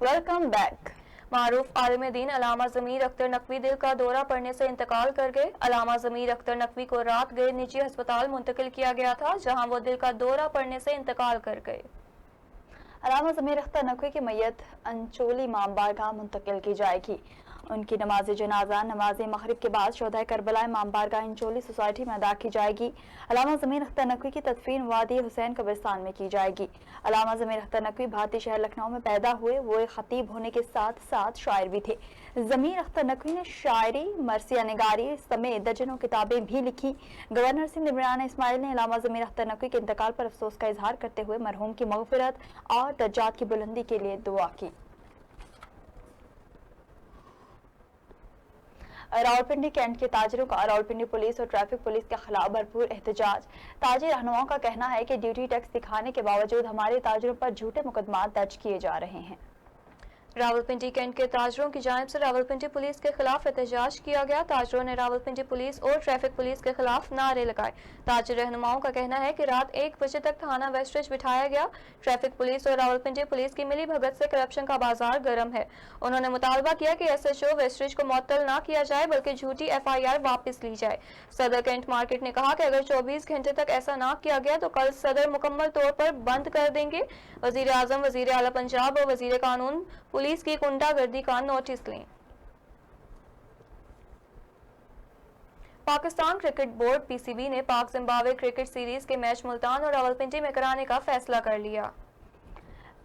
Welcome back. मारूफ आलिम दीन अलामा ज़मीर अख्तर नकवी दिल का दौरा पड़ने से इंतकाल कर गए। अलामा ज़मीर अख्तर नकवी को रात गए निजी अस्पताल मुंतकिल किया गया था, जहां वो दिल का दौरा पड़ने से इंतकाल कर गए। अलामा ज़मीर अख्तर नकवी की मैयत अंचोली इमाम बारगाह मुंतकिल की जाएगी। उनकी नमाज जनाजा नमाज मगरिब के बाद शोधा करबला इमाम बारगाह अंचोली सोसाइटी में अदा की जाएगी। अलामा ज़मीर अख्तर नकवी की तदफीन वादी हुसैन कब्रिस्तान में की जाएगी। अलामा ज़मीर अख्तर नकवी भारतीय शहर लखनऊ में पैदा हुए। वो एक खतीब होने के साथ साथ शायर भी थे। ज़मीर अख्तर नकवी ने शायरी, मरसिया निगारी समेत दर्जनों किताबें भी लिखी। गवर्नर सिंध इमरान इस्माइल ने अलामा ज़मीर अख्तर नकवी के इंतकाल पर अफसोस का इजहार करते हुए मरहूम की मगफिरत और दर्जात की बुलंदी के लिए दुआ की। रावलपिंडी कैंट के ताजिरों का रावलपिंडी पुलिस और ट्रैफिक पुलिस के खिलाफ भरपूर एहतजाज। ताजिर रहनुमाओं का कहना है कि ड्यूटी टैक्स दिखाने के बावजूद हमारे ताजिरों पर झूठे मुकदमा दर्ज किए जा रहे हैं। रावलपिंडी कैंट के ताजरों की जानिब से रावलपिंडी पुलिस के खिलाफ एहतजाज किया गया। ताजरों ने रावलपिंडी पुलिस और ट्रैफिक पुलिस के खिलाफ नारे लगाए। ताजिर रहनुमाओं का कहना है कि रात 1 बजे तक थाना वेस्टरिज बिठाया गया। ट्रैफिक पुलिस और रावलपिंडी पुलिस की मिली भगत से करप्शन का बाजार गर्म है। उन्होंने मुतालबा किया कि SHO वेस्टरिज को मुअत्तल ना किया जाए बल्कि झूठी FIR वापस ली जाए। सदर कैंट मार्केट ने कहा कि अगर 24 घंटे तक ऐसा ना किया गया तो कल सदर मुकम्मल तौर पर बंद कर देंगे। वजीर आजम, वजीर आला पंजाब और वजीर कानून पुलिस की गुंडागर्दी का नोटिस लें। पाकिस्तान क्रिकेट बोर्ड PCB ने पाक जिम्बाब्वे क्रिकेट सीरीज के मैच मुल्तान और रावलपिंडी में कराने का फैसला कर लिया।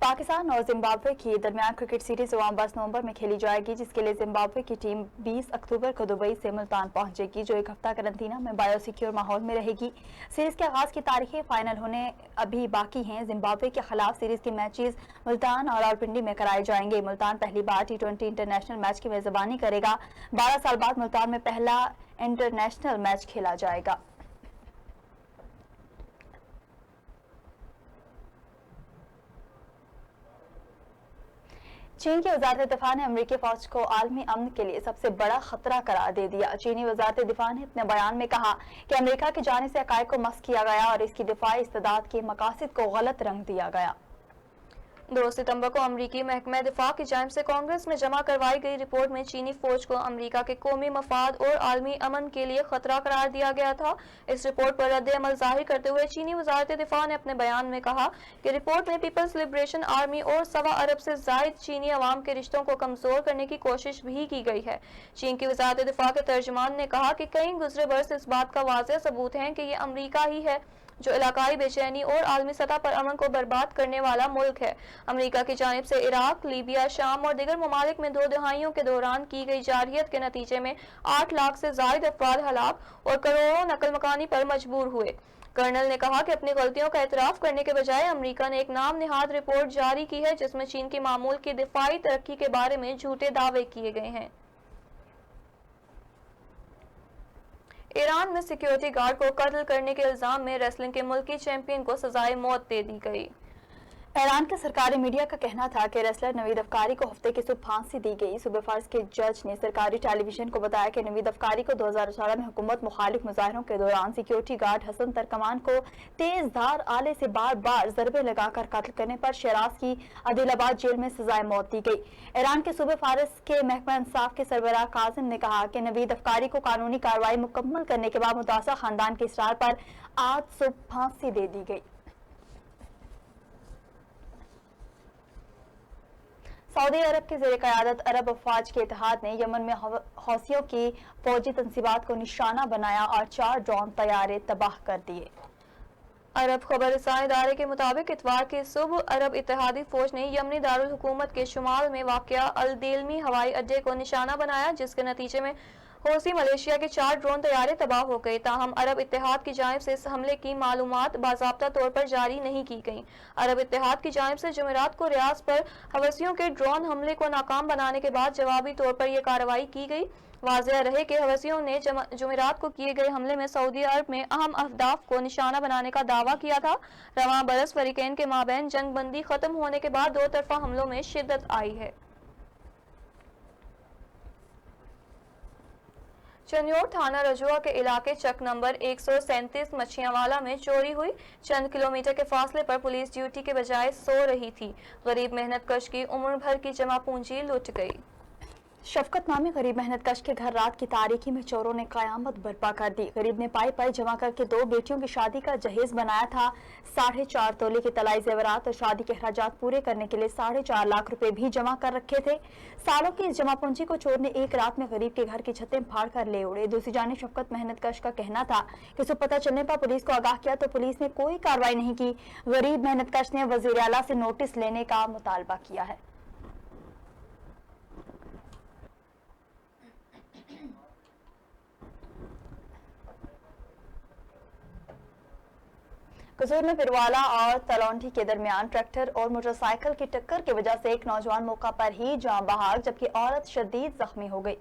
पाकिस्तान और जिम्बाब्वे की दरमियान क्रिकेट सीरीज 10 नवंबर में खेली जाएगी, जिसके लिए जिम्बाब्वे की टीम 20 अक्टूबर को दुबई से मुल्तान पहुंचेगी, जो एक हफ्ता करंतना में बायोसिक्योर माहौल में रहेगी। सीरीज के आगाज की तारीखें फाइनल होने अभी बाकी हैं। जिम्बाब्वे के खिलाफ सीरीज के मैचेस मुल्तान और रावलपिंडी में कराए जाएंगे। मुल्तान पहली बार T20 इंटरनेशनल मैच की मेजबानी करेगा। 12 साल बाद मुल्तान में पहला इंटरनेशनल मैच खेला जाएगा। चीन की वजारत दिफा ने अमरीकी फौज को आलमी अमन के लिए सबसे बड़ा खतरा करार दे दिया। चीनी वजारत दिफा ने अपने बयान में कहा कि अमरीका की जानिब से हकायक को मस्क किया गया और इसकी दिफाई इस्तेदाद के मकासद को गलत रंग दिया गया। 2 सितंबर को अमरीकी महकमा दिफा की जानिब से कांग्रेस में जमा करवाई गई रिपोर्ट में चीनी फौज को अमरीका के कौमी मफाद और आलमी अमन के लिए खतरा करार दिया गया था। इस रिपोर्ट पर रद्द अमल जाहिर करते हुए चीनी वजारत दिफा ने अपने बयान में कहा कि रिपोर्ट में पीपल्स लिबरेशन आर्मी और 1.25 अरब से जायद चीनी अवाम के रिश्तों को कमजोर करने की कोशिश भी की गई है। चीन की वजारत दिफा के तर्जुमान ने कहा कि कई गुज़रे बरस इस बात का वाज़ेह सबूत है कि ये अमरीका ही है जो इलाकाई बेचैनी और आलमी सतह पर अमन को बर्बाद करने वाला मुल्क है। अमरीका की जानिब से इराक, लीबिया, शाम और दीगर ममालिक में 2 दहाइयों के दौरान की गई जारहियत के नतीजे में 8 लाख से जायद अफराद हलाक और करोड़ों नकल मकानी पर मजबूर हुए। कर्नल ने कहा कि अपनी गलतियों का एतराफ करने के बजाय अमरीका ने एक नाम निहाद रिपोर्ट जारी की है जिसमें चीन की मामूल की दिफाई तरक्की के बारे में झूठे दावे किए गए हैं। ईरान में सिक्योरिटी गार्ड को कत्ल करने के इल्जाम में रेसलिंग के मुल्की चैंपियन को सजाए मौत दे दी गई। ईरान के सरकारी मीडिया का कहना था कि रेसलर नवीद अफकारी को हफ्ते की सुबह फांसी दी गई। सूबे फारस के जज ने सरकारी टेलीविजन को बताया कि नवीद अफकारी को 2018 में हुकूमत मुखालिफ मुजाहरों के दौरान सिक्योरिटी गार्ड हसन तरकमान को तेज धार आले से बार बार जरबे लगाकर कत्ल करने पर शिराज की आदिलाबाद जेल में सजाए मौत दी गई। ईरान के सूबे फारस के महकमा इंसाफ के सरबराह काजिम ने कहा कि नवीद अफकारी को कानूनी कार्रवाई मुकम्मल करने के बाद मुतासा खानदान के इसरार पर आज सुबह फांसी दे दी गई। सऊदी अरब के ज़ेरे क़यादत अरब अफवाज के इत्तेहाद ने यमन में हौसियों की फौजी तंसीबात को निशाना बनाया और 4 ड्रोन तैयारे तबाह कर दिए। अरब खबर रसानी इदारे के मुताबिक इतवार की सुबह अरब इत्तेहादी फौज ने यमनी दारुल हुकूमत के शुमाल में वाक़िया अल देलमी हवाई अड्डे को निशाना बनाया, जिसके नतीजे में हौसी मलेशिया के 4 ड्रोन तैयारे तबाह हो गए। ताहम अरब इत्तेहाद की जानिब से इस हमले की मालूमात बाज़ाब्ता तौर पर जारी नहीं की गई। अरब इत्तेहाद की जानिब से जुमेरात को रियाज पर हवसियों के ड्रोन हमले को नाकाम बनाने के बाद जवाबी तौर पर यह कार्रवाई की गई। वाज़ेह रहे कि हवसियों ने जुमेरात को किए गए हमले में सऊदी अरब में अहम अहदाफ को निशाना बनाने का दावा किया था। रवां बरस फरीकैन के माबैन जंग बंदी खत्म होने के बाद 2 तरफा हमलों में शिद्दत आई है। चन्योर थाना रजुआ के इलाके चक नंबर 137 मच्छियावाला में चोरी हुई। चंद किलोमीटर के फासले पर पुलिस ड्यूटी के बजाय सो रही थी। गरीब मेहनतकश की उम्र भर की जमा पूंजी लुट गई। शफकत नामी गरीब मेहनतकश के घर रात की तारीकी में चोरों ने कयामत बर्पा कर दी। गरीब ने पाई पाई जमा करके 2 बेटियों की शादी का जहेज बनाया था। 4.5 तोले के तलाई जेवरात और शादी के अखराजात पूरे करने के लिए 4.5 लाख रुपए भी जमा कर रखे थे। सालों की इस जमा पूंजी को चोर ने एक रात में गरीब के घर की छतें फाड़ कर ले उड़े। दूसरी जानिब शफकत मेहनतकश का कहना था कि उसे पता चलने पर पुलिस को आगाह किया तो पुलिस ने कोई कार्रवाई नहीं की। गरीब मेहनतकश ने वजीर आला से नोटिस लेने का मुतालबा किया है। कसूर में पिरवाला और तलौंडी के दरमियान ट्रैक्टर और मोटरसाइकिल की टक्कर की वजह से एक नौजवान मौका पर ही जान बहाक जबकि औरत शदीद जख्मी हो गई।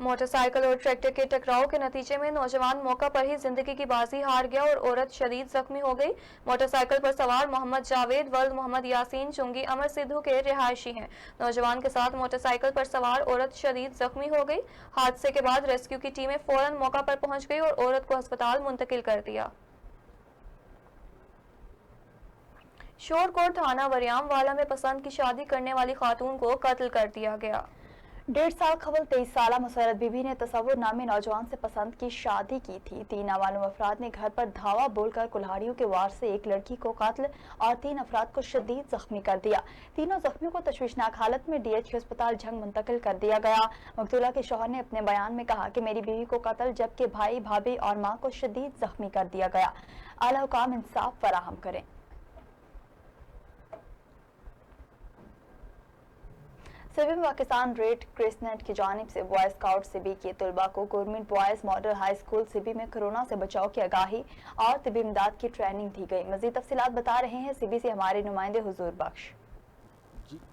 मोटरसाइकिल और ट्रैक्टर के टकराव के नतीजे में नौजवान मौका पर ही जिंदगी की बाजी हार गया और औरत शदीद जख्मी हो गई। मोटरसाइकिल पर सवार मोहम्मद जावेद वल्द मोहम्मद यासीन चुंगी अमर सिद्धू के रिहायशी हैं। नौजवान के साथ मोटरसाइकिल पर सवार औरत शदीद जख्मी हो गई। हादसे के बाद रेस्क्यू की टीमें फौरन मौका पर पहुंच गई और औरत को अस्पताल मुंतकिल कर दिया। शोरकोट थाना वरियामवाला में पसंद की शादी करने वाली खातून को कत्ल कर दिया गया। 1.5 साल कबल 23 साला मुसरत बीबी ने तसव्वुर नामी नौजवान से पसंद की शादी की थी। 3 नामालूम अफराद ने घर पर धावा बोलकर कुल्हाड़ियों के वार से एक लड़की को कत्ल और 3 अफराद को शदीद जख्मी कर दिया। तीनों जख्मियों को तशवीशनाक हालत में DHQ अस्पताल झंग मुंतकिल कर दिया गया। मकतूला के शौहर ने अपने बयान में कहा कि मेरी बीवी को कत्ल जबकि भाई भाभी और माँ को शदीद जख्मी कर दिया गया। आला हुकाम इंसाफ फराहम करें। सिबी में पाकिस्तान रेड क्रिसेंट की जानिब से बॉय स्काउट सिबी के तलबा को government boys model high school Sibi में कोरोना से बचाव की आगाही और तिबी इमदाद की ट्रेनिंग दी गई। मजीद तफसीलात बता रहे हैं सिबी से हमारे नुमाइंदे हुजूर बख्श।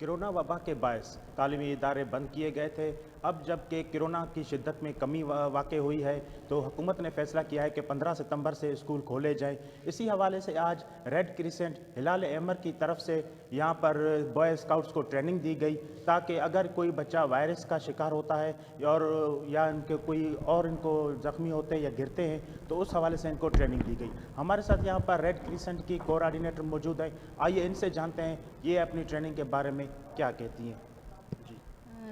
कोरोना वबा के बायस तालीमी इदारे बंद किए गए थे। अब जबकि कोरोना की शिद्दत में कमी वाक़ई हुई है तो हुकूमत ने फैसला किया है कि 15 सितंबर से स्कूल खोले जाएं। इसी हवाले से आज रेड क्रिसेंट हिलाल अहमर की तरफ से यहाँ पर बॉय स्काउट्स को ट्रेनिंग दी गई ताकि अगर कोई बच्चा वायरस का शिकार होता है और या इनके कोई और इनको ज़ख्मी होते हैं या गिरते हैं तो उस हवाले से इनको ट्रेनिंग दी गई। हमारे साथ यहाँ पर रेड क्रिसेंट की कोऑर्डिनेटर मौजूद है। आइए इनसे जानते हैं ये अपनी ट्रेनिंग के बारे में क्या कहती हैं।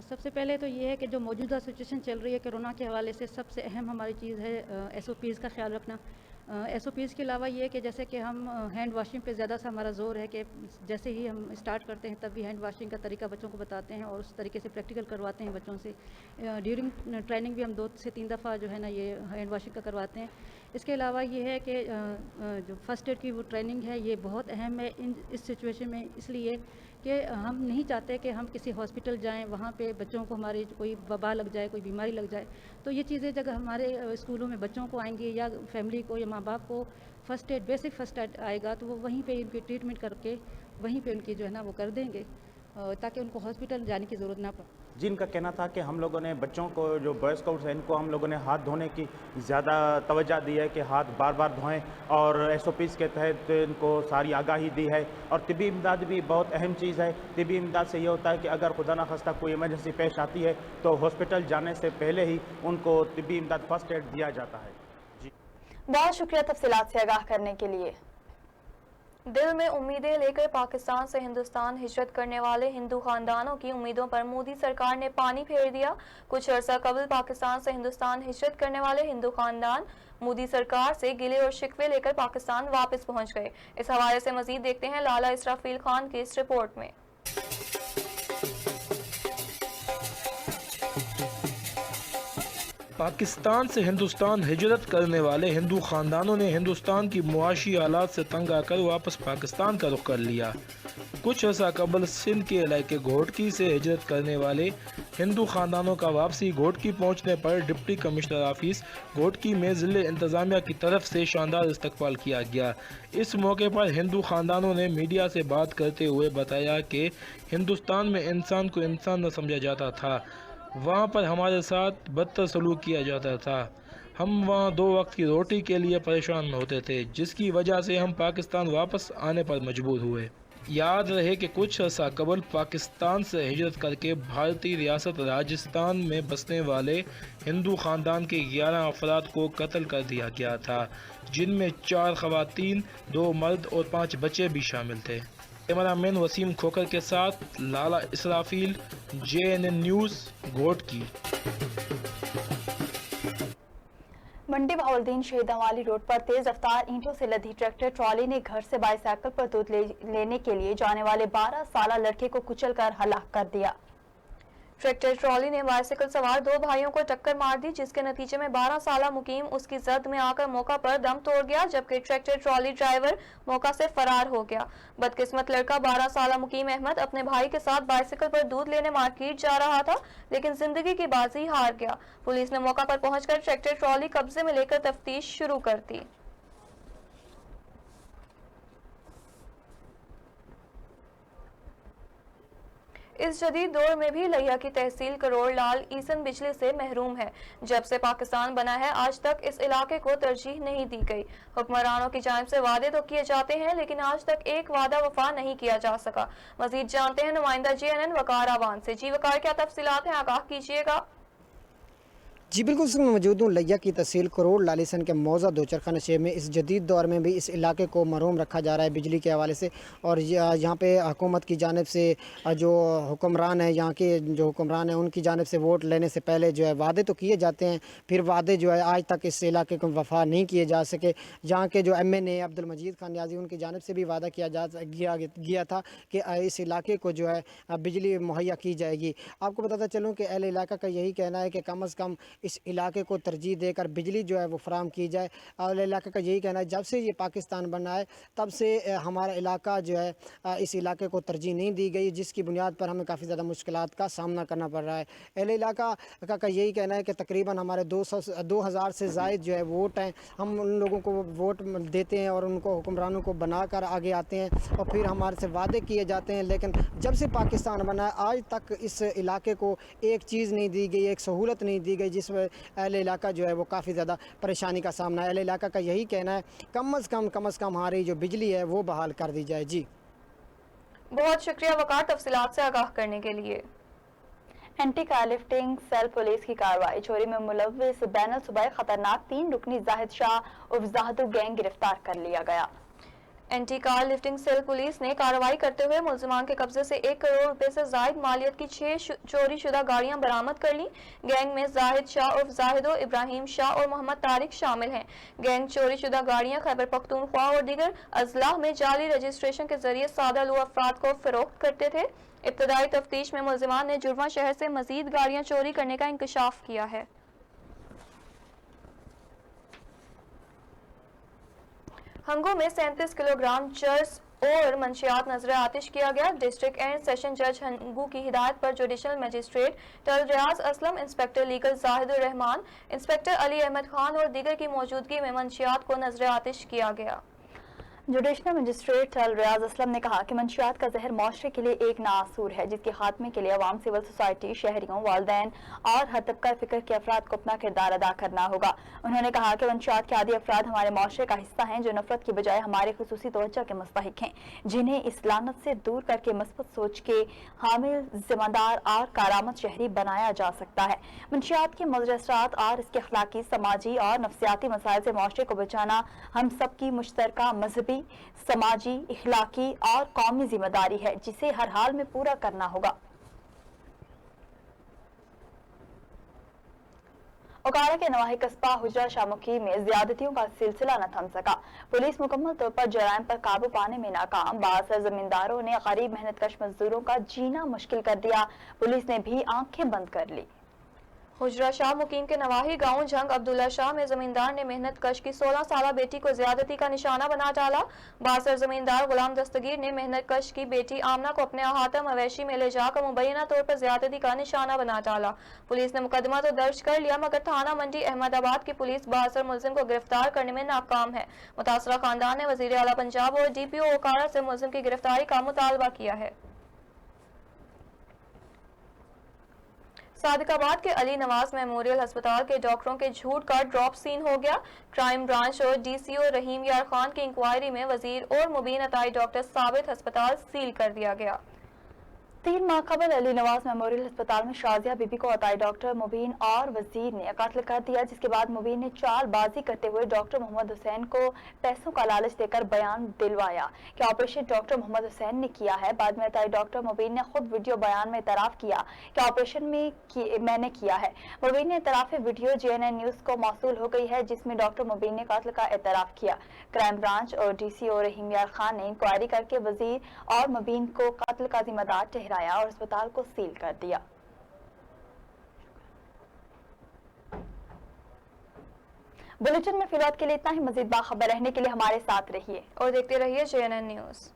सबसे पहले तो ये है कि जो मौजूदा सिचुएशन चल रही है कोरोना के हवाले से सबसे अहम हमारी चीज़ है SOPs का ख्याल रखना। SOPs के अलावा ये कि जैसे कि हम हैंड वॉशिंग पे ज़्यादा सा हमारा जोर है कि जैसे ही हम स्टार्ट करते हैं तभी हैंड वॉशिंग का तरीका बच्चों को बताते हैं और उस तरीके से प्रैक्टिकल करवाते हैं बच्चों से। ड्यूरिंग ट्रेनिंग भी हम 2 से 3 दफ़ा जो है ना ये हैंड वॉशिंग का करवाते हैं। इसके अलावा ये है कि जो फर्स्ट एड की वो ट्रेनिंग है ये बहुत अहम है इस सिचुएशन में, इसलिए कि हम नहीं चाहते कि हम किसी हॉस्पिटल जाएं वहाँ पे बच्चों को हमारे कोई वबा लग जाए, कोई बीमारी लग जाए। तो ये चीज़ें जब हमारे स्कूलों में बच्चों को आएंगी या फैमिली को या माँ बाप को first aid basic first aid आएगा तो वो वहीं पे इनकी ट्रीटमेंट करके वहीं पे उनकी जो है ना वो कर देंगे ताकि उनको हॉस्पिटल जाने की ज़रूरत ना पड़े। जिनका कहना था कि हम लोगों ने बच्चों को जो बॉय स्काउट्स हैं इनको हम लोगों ने हाथ धोने की ज़्यादा तवज्जो दी है कि हाथ बार बार धोएं और SOPs के तहत इनको सारी आगाही दी है। और तिबी इमदाद भी बहुत अहम चीज़ है। तिबी इमदाद से ये होता है कि अगर खुदा न खास्ता कोई इमरजेंसी पेश आती है तो हॉस्पिटल जाने से पहले ही उनको तिबी इमदाद फर्स्ट एड दिया जाता है। जी बहुत शुक्रिया तफसीलात से आगाह करने के लिए। दिल में उम्मीदें लेकर पाकिस्तान से हिंदुस्तान हिजरत करने वाले हिंदू खानदानों की उम्मीदों पर मोदी सरकार ने पानी फेर दिया। कुछ अर्सा कबल पाकिस्तान से हिंदुस्तान हिजरत करने वाले हिंदू खानदान मोदी सरकार से गिले और शिकवे लेकर पाकिस्तान वापस पहुंच गए। इस हवाले से मजीद देखते हैं लाला इसराफील खान की इस रिपोर्ट में। पाकिस्तान से हिंदुस्तान हिजरत करने वाले हिंदू खानदानों ने हिंदुस्तान की मुआशी हालात से तंग आकर वापस पाकिस्तान का रुख कर लिया। कुछ अर्सा कबल सिंध के इलाके घोटकी से हिजरत करने वाले हिंदू खानदानों का वापसी घोटकी पहुंचने पर डिप्टी कमिश्नर ऑफिस घोटकी में ज़िले इंतज़ामिया की तरफ से शानदार इस्तकबाल किया गया। इस मौके पर हिंदू खानदानों ने मीडिया से बात करते हुए बताया कि हिंदुस्तान में इंसान को इंसान न समझा जाता था, वहाँ पर हमारे साथ बदतर सलूक किया जाता था। हम वहाँ 2 वक्त की रोटी के लिए परेशान होते थे, जिसकी वजह से हम पाकिस्तान वापस आने पर मजबूर हुए। याद रहे कि कुछ अर्सा कबल पाकिस्तान से हिजरत करके भारतीय रियासत राजस्थान में बसने वाले हिंदू ख़ानदान के 11 अफराद को कत्ल कर दिया गया था, जिनमें 4 ख़वातीन, 2 मर्द और 5 बच्चे भी शामिल थे। कैमरामैन वसीम खोकर के साथ लाला इसराफील, JNN न्यूज़, घोटकी। मंडी बहाउद्दीन शहीदां वाली रोड पर तेज रफ्तार ईंटों से लदी ट्रैक्टर ट्रॉली ने घर से बाईसाइकिल पर दूध लेने के लिए जाने वाले 12 साला लड़के को कुचलकर हलाक कर दिया। ट्रैक्टर ट्रॉली ने बाइसिकल सवार 2 भाइयों को टक्कर मार दी, जिसके नतीजे में 12 साला मुकीम उसकी जद में आकर मौका पर दम तोड़ गया, जबकि ट्रैक्टर ट्रॉली ड्राइवर मौका से फरार हो गया। बदकिस्मत लड़का 12 साला मुकीम अहमद अपने भाई के साथ बाइसिकल पर दूध लेने मार्केट जा रहा था, लेकिन जिंदगी की बाजी हार गया। पुलिस ने मौका पर पहुंचकर ट्रैक्टर ट्रॉली कब्जे में लेकर तफ्तीश शुरू कर दी। इस जदीद दौर में भी लिया की तहसील करोड़ लाल ईसन बिजली से महरूम है। जब से पाकिस्तान बना है आज तक इस इलाके को तरजीह नहीं दी गई। हुक्मरानों की जानिब से वादे तो किए जाते हैं, लेकिन आज तक एक वादा वफा नहीं किया जा सका। मजीद जानते हैं नुमाइंदा JNN वकार आवान से। जी वकार, क्या तफसीलात हैं, आगाह कीजिएगा। जी बिल्कुल, मैं मौजूद हूँ लिया की तहसील करोड़ लालिसन के मौजा दोचरखा नशे में। इस जदीद दौर में भी इस इलाके को महरूम रखा जा रहा है बिजली के हवाले से, और यहाँ पे हुकूमत की जानिब से जो हुक्मरान है, यहाँ के जो हुक्मरान हैं उनकी जानिब से वोट लेने से पहले जो है वादे तो किए जाते हैं, फिर वादे जो है आज तक इस इलाके को वफा नहीं किए जा सके। यहाँ के जो MNA अब्दुल मजीद खान नियाजी, उनकी जानिब से भी वादा किया था कि इस इलाके को जो है बिजली मुहैया की जाएगी। आपको बताता चलूँ कि अहले इलाका का यही कहना है कि कम अज़ कम इस इलाके को तरजीह देकर बिजली जो है वो फराम की जाए। और इलाके का यही कहना है जब से ये पाकिस्तान बना है तब से हमारा इलाका जो है इस इलाके को तरजीह नहीं दी गई, जिसकी बुनियाद पर हमें काफ़ी ज़्यादा मुश्किलात का सामना करना पड़ रहा है। अहले इलाका का यही कहना है कि तकरीबन हमारे 2000 से ज़ायद जो है वोट हैं, हम उन लोगों को वोट देते हैं और उनको हुक्मरानों को बना कर आगे आते हैं और फिर हमारे से वादे किए जाते हैं, लेकिन जब से पाकिस्तान बना है आज तक इस इलाके को एक चीज़ नहीं दी गई, एक सहूलत नहीं दी गई, जिसमें अहले इलाका जो है वो काफ़ी ज़्यादा परेशानी का सामना है। अहले इलाका का यही कहना है कम अज़ कम हमारी जो बिजली है वो बहाल कर दी जाए। जी बहुत शुक्रिया वकार, तफसीलात से आगाह करने के लिए। Anti car lifting cell police की कार्रवाई। चोरी में मुलव्विस बैनुल सूबाई खतरनाक 3 रुकनी जाहिद शाह उर्फ जाहिदू गैंग गिरफ्तार कर लिया गया। Anti car lifting cell police ने कार्रवाई करते हुए मुलजिमान के कब्जे से 1 करोड़ रुपए से जायद मालियत की 6 चोरी शुदा गाड़ियां बरामद कर ली। गैंग में जाहिद शाह उर्फ जाहिदो, इब्राहिम शाह और मोहम्मद तारिक शामिल हैं। गैंग चोरी शुदा गाड़ियां खैबर पख्तूनख्वा और दीगर अजलाह में जाली रजिस्ट्रेशन के जरिए सादा लू अफराद को फरोख्त करते थे। इब्तदाई तफ्तीश में मुलजिमान ने जुर्मा शहर से मजीद गाड़ियां चोरी करने का इंकशाफ किया है। हंगो में 37 किलोग्राम चर्स और मंशियात नजर आतिश किया गया। डिस्ट्रिक्ट एंड सेशन जज हंगू की हिदायत पर जुडिशल मजिस्ट्रेट टल Riaz Aslam, inspector legal Zahidur Rahman, inspector Ali Ahmad Khan और दीगर की मौजूदगी में मंशियात को नजर आतिश किया गया। जुडिशनल मजिस्ट्रेट टल रियाज असलम ने कहा कि मंशियात का जहर माशरे के लिए एक नासूर है, जिसके खात्मे के लिए अवाम, सिविल सोसाइटी, शहरियों, वालदैन और हर तबका फिक्र के अफराद को अपना किरदार अदा करना होगा। उन्होंने कहा कि मंशियात के आदि अफराद हमारे माशरे का हिस्सा हैं, जो नफरत की बजाय हमारे खुसूसी तवज्जो के मुस्तहिक हैं, जिन्हें इस लानत से दूर करके मस्बत सोच के हामिल, जिम्मेदार और कारामद शहरी बनाया जा सकता है। मंशियात के मुज़र असरात और इसके अखलाकी, समाजी और नफ्सियाती मसाइल से माशरे को बचाना हम सबकी मुश्तरका मजहबी, समाजी, इखलाकी और कौमी जिम्मेदारी है, जिसे हर हाल में पूरा करना होगा। ओकारा के नवाही कस्बा हुजरा शामुखी में ज्यादतियों का सिलसिला न थम सका। पुलिस मुकम्मल तौर पर जराइम पर काबू पाने में नाकाम। बासर जमींदारों ने गरीब मेहनतकश मजदूरों का जीना मुश्किल कर दिया। पुलिस ने भी आंखें बंद कर ली। हुजरा शाह मुकीम के नवाही गांव जंग अब्दुल्ला शाह में जमींदार ने मेहनत कश की 16 साला बेटी को ज्यादती का निशाना बना डाला। बासर जमींदार गुलाम दस्तगीर ने मेहनत कश की बेटी आमना को अपने अहाता मवेशी में ले जाकर मुबैना तौर पर ज्यादती का निशाना बना डाला। पुलिस ने मुकदमा तो दर्ज कर लिया, मगर थाना मंडी अहमदाबाद की पुलिस बासर मुलजिम को गिरफ्तार करने में नाकाम है। मुतासरा खानदान ने वजीर आला पंजाब और DPO ओकारा से मुलजिम की गिरफ्तारी का मुतालबा किया है। صادق آباد کے علی نواز میموریل ہسپتال کے ڈاکٹروں کے جھوٹ کا ڈراپ سین ہو گیا. کرائم برانچ اور ڈی سی او رحیم یار خان کی انکوائری میں وزیر اور مبین عطائی ڈاکٹر ثابت ہسپتال سیل کر دیا گیا. 3 ماہ قبل علی نواز میموریل ہسپتال میں شازیہ بی بی کو عطائی ڈاکٹر مبین اور وزیر نے قتل کر دیا، جس کے بعد مبین نے چال بازی کرتے ہوئے ڈاکٹر محمد حسین کو پیسوں کا لالچ دے کر بیان دلوایا کہ آپریشن ڈاکٹر محمد حسین نے کیا ہے. بعد میں عطائی ڈاکٹر مبین نے خود ویڈیو بیان میں اعتراف کیا کہ آپریشن میں نے کیا ہے. مبین نے اعتراف ویڈیو جی این این نیوز کو موصول ہو گئی ہے، جس میں ڈاکٹر مبین نے قتل کا اعتراف کیا. کرائم برانچ اور ڈی سی او رحیم یار خان نے انکوائری کر کے وزیر اور مبین کو قتل کا ذمہ دار ٹھہرایا اور اسپتال کو سیل کر دیا. بلیٹن میں فی الوقت کے لیے اتنا ہی. مزید باخبر رہنے کے لیے ہمارے ساتھ رہیے اور دیکھتے رہیے JNN نیوز.